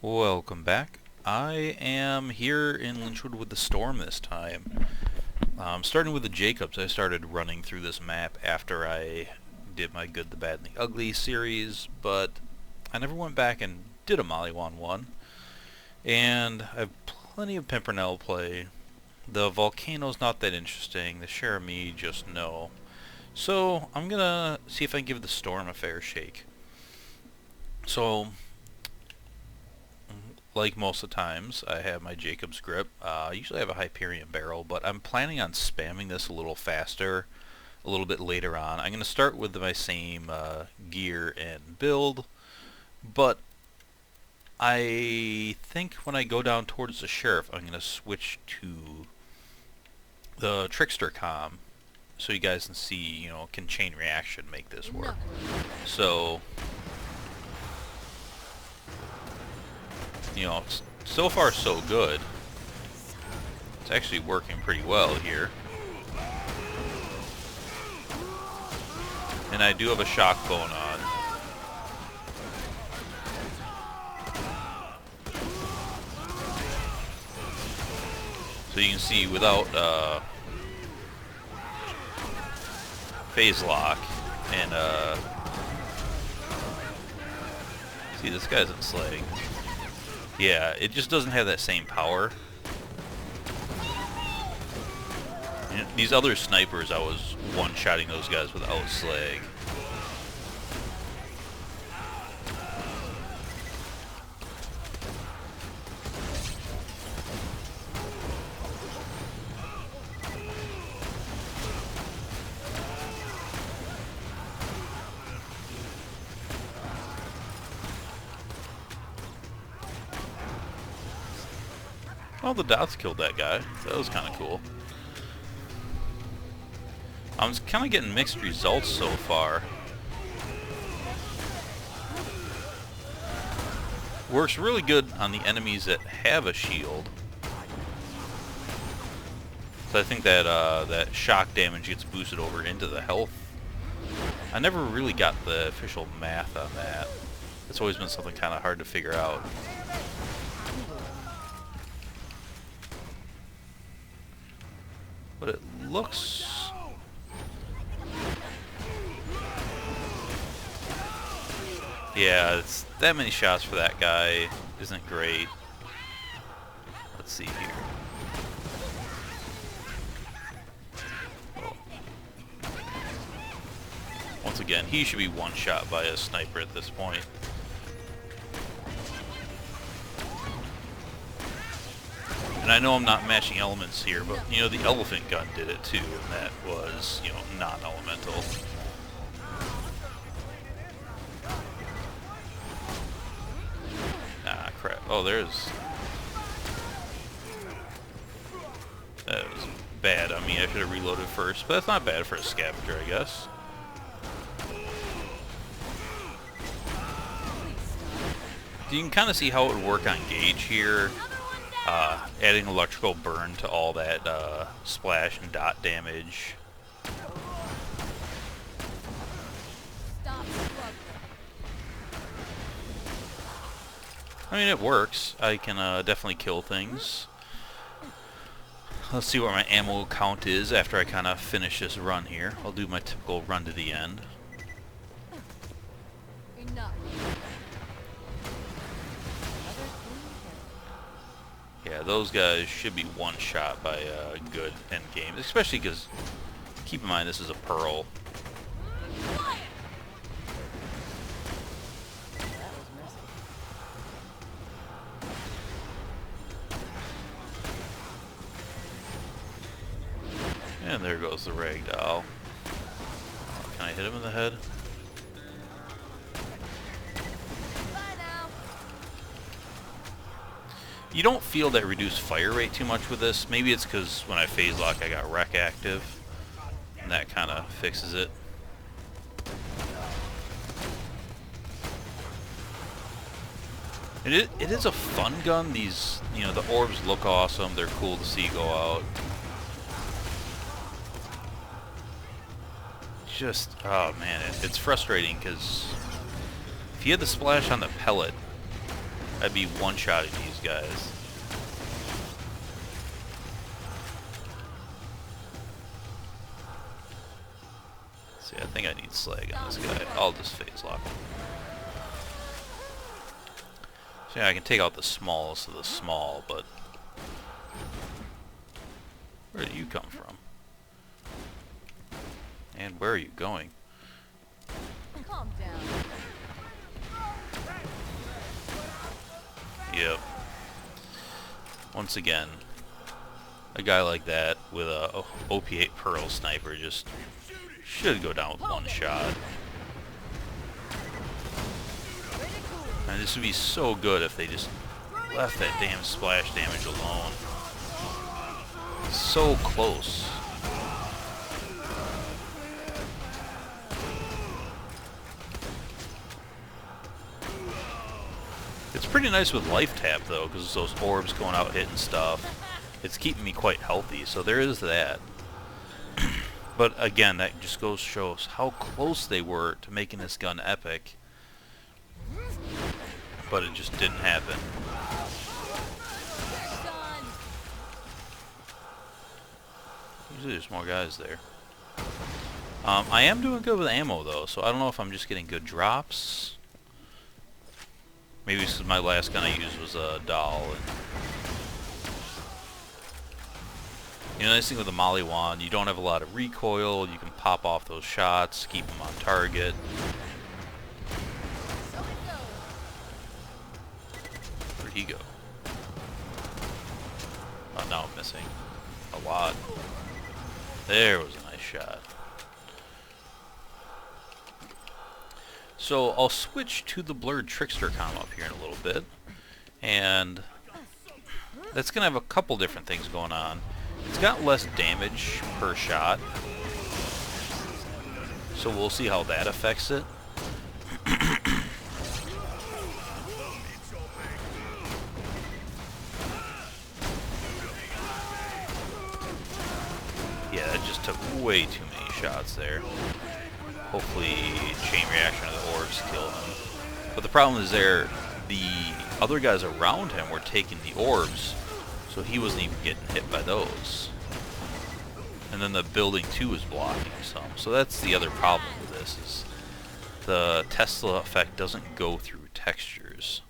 Welcome back. I am here in Lynchwood with the Storm this time. Starting with the Jacobs, I started running through this map after I did my Good, the Bad, and the Ugly series, but I never went back and did a Maliwan one. And I have plenty of Pimpernel play. The Volcano's not that interesting. The Cherami, just no. So I'm gonna see if I can give the Storm a fair shake. So, like most of the times, I have my Jacob's grip. I usually have a Hyperion barrel, but I'm planning on spamming this a little faster a little bit later on. I'm going to start with my same gear and build, but I think when I go down towards the Sheriff, I'm going to switch to the Trickster comm so you guys can see, can chain reaction make this work. So, so far so good. It's actually working pretty well here. And I do have a shock going on. So you can see without phase lock and see, this guy isn't slaying. Yeah, it just doesn't have that same power. These other snipers, I was one-shotting those guys without slag. Well, the dots killed that guy. That was kind of cool. I'm kind of getting mixed results so far. Works really good on the enemies that have a shield. So I think that that shock damage gets boosted over into the health. I never really got the official math on that. It's always been something kind of hard to figure out. But it looks... yeah, it's that many shots for that guy isn't great. Let's see here. Oh. Once again, he should be one shot by a sniper at this point. And I know I'm not matching elements here, but the elephant gun did it too, and that was, non-elemental. Ah, crap. Oh, there's... that was bad. I mean, I should have reloaded first, but that's not bad for a scavenger, I guess. You can kind of see how it would work on gauge here. Adding electrical burn to all that splash and dot damage. I mean, it works. I can definitely kill things. Let's see what my ammo count is after I kind of finish this run here. I'll do my typical run to the end. Yeah, those guys should be one shot by a good end game, especially because, keep in mind, this is a Pearl. And there goes the ragdoll. Can I hit him in the head? You don't feel that reduced fire rate too much with this. Maybe it's because when I phase lock I got rec active, and that kind of fixes it. It is a fun gun. These, the orbs look awesome. They're cool to see go out. Just, oh man, it's frustrating because if you had the splash on the pellet, I'd be one-shotting these guys. See, I think I need slag on this guy. I'll just phase lock him. So yeah, I can take out the smallest of the small, but where do you come from? And where are you going? Calm down. Yep. Once again, a guy like that with a OP8 Pearl Sniper just should go down with one shot. And this would be so good if they just left that damn splash damage alone. So close. It's pretty nice with life tap though, because those orbs going out hitting stuff. It's keeping me quite healthy, so there is that. But again, that just goes shows how close they were to making this gun epic. But it just didn't happen. Usually there's more guys there. I am doing good with ammo though, so I don't know if I'm just getting good drops. Maybe because my last gun I used was a doll. And you know, the nice thing with the Maliwan, you don't have a lot of recoil. You can pop off those shots, keep them on target. Where'd he go? Oh, now I'm missing a lot. There was a nice shot. So I'll switch to the blurred trickster comm up here in a little bit, and that's gonna have a couple different things going on. It's got less damage per shot, so we'll see how that affects it. Yeah, that just took way too many shots there. Hopefully, chain reaction of the orbs kill him. But the problem is the other guys around him were taking the orbs, so he wasn't even getting hit by those. And then the building too is blocking some. So that's the other problem with this, is the Tesla effect doesn't go through textures.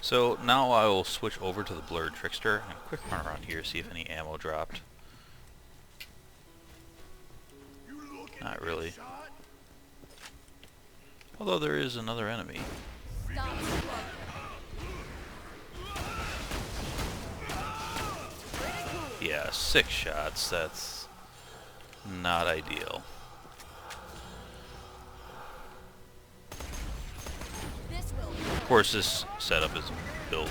So now I will switch over to the blurred trickster and quick run around here, see if any ammo dropped. Not really. Although there is another enemy. Yeah, 6 shots. That's not ideal. Of course, this setup is built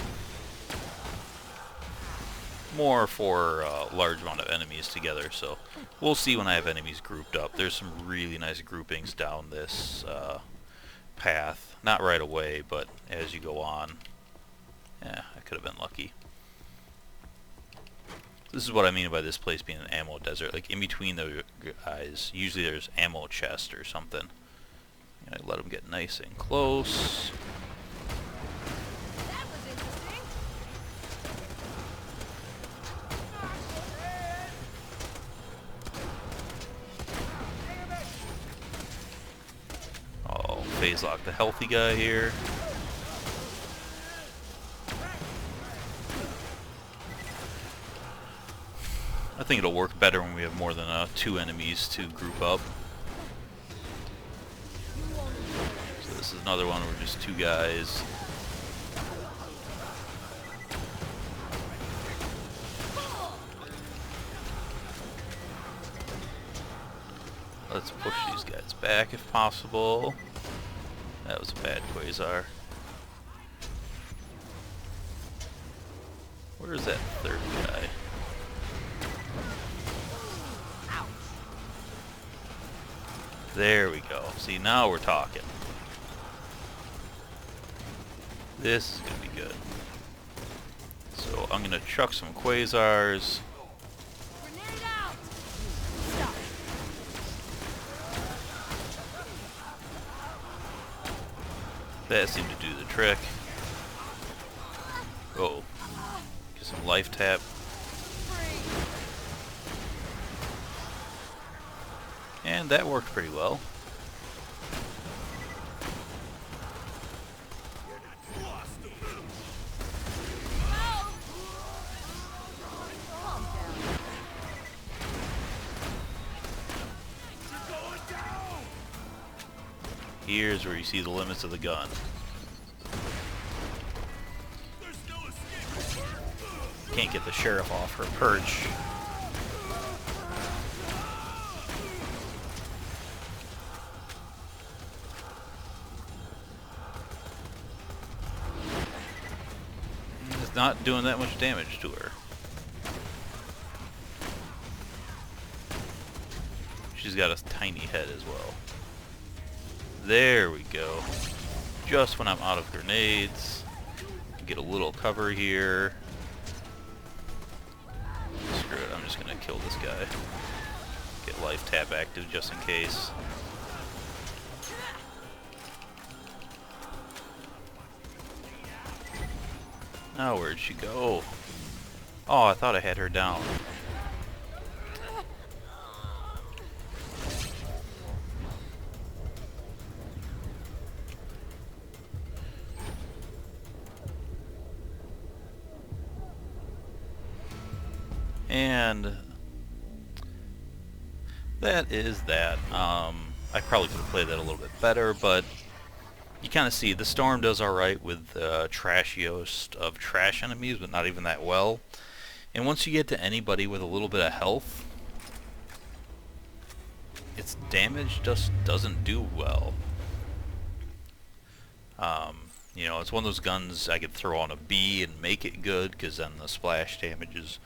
more for a large amount of enemies together, so we'll see when I have enemies grouped up. There's some really nice groupings down this path. Not right away, but as you go on. Yeah, I could have been lucky. This is what I mean by this place being an ammo desert. Like, in between the guys, usually there's ammo chest or something. And I let them get nice and close. Oh, phase lock the healthy guy here. I think it'll work better when we have more than 2 enemies to group up. So this is another one where just 2 guys. Let's push these guys back if possible. That was a bad Quasar. Where's that 3rd guy? There we go. See, now we're talking. This is going to be good. So I'm going to chuck some Quasars. That seemed to do the trick. Oh, get some life tap. And that worked pretty well. Here's where you see the limits of the gun. Can't get the sheriff off her perch. It's not doing that much damage to her. She's got a tiny head as well. There we go. Just when I'm out of grenades. Get a little cover here. Screw it, I'm just gonna kill this guy. Get life tap active just in case. Now where'd she go? Oh, I thought I had her down. And that is that. I probably could have played that a little bit better, but you kind of see the Storm does alright with the trashiest of trash enemies, but not even that well. And once you get to anybody with a little bit of health, its damage just doesn't do well. You know, it's one of those guns I could throw on a B and make it good, because then the splash damage is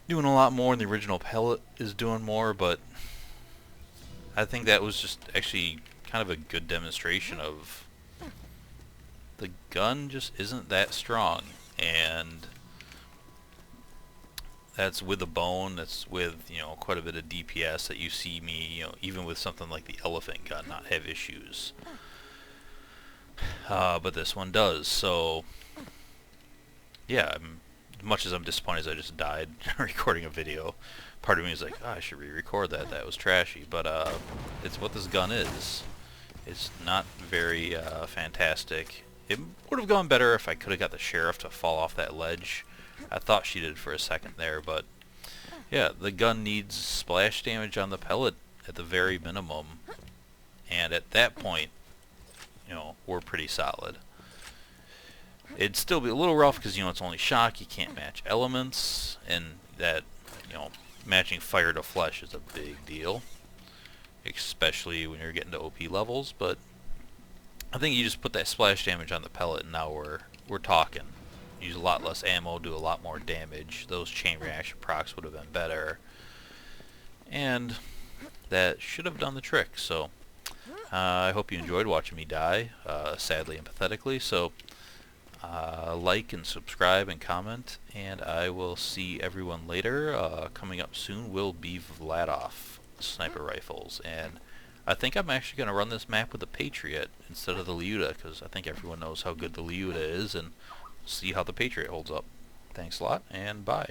doing a lot more, and the original pellet is doing more, but I think that was just actually kind of a good demonstration of the gun just isn't that strong, and that's with a bone, that's with, you know, quite a bit of DPS that you see me, you know, even with something like the elephant gun, not have issues. But this one does, so yeah, as much as I'm disappointed as I just died recording a video, part of me is like, oh, I should re-record that, that was trashy, but it's what this gun is. It's not very fantastic. It would have gone better if I could have got the sheriff to fall off that ledge. I thought she did for a second there, but yeah, the gun needs splash damage on the pellet at the very minimum, and at that point, you know, we're pretty solid. It'd still be a little rough because, you know, it's only shock, you can't match elements, and that, you know, matching fire to flesh is a big deal, especially when you're getting to OP levels, but I think you just put that splash damage on the pellet and now we're talking. Use a lot less ammo, do a lot more damage. Those chain reaction procs would have been better, and that should have done the trick. So I hope you enjoyed watching me die, sadly and pathetically. So like and subscribe and comment, and I will see everyone later. Coming up soon will be Vladoff sniper rifles, and I think I'm actually going to run this map with the Patriot instead of the Leuta, because I think everyone knows how good the Leuta is, and see how the Patriot holds up. Thanks a lot, and bye.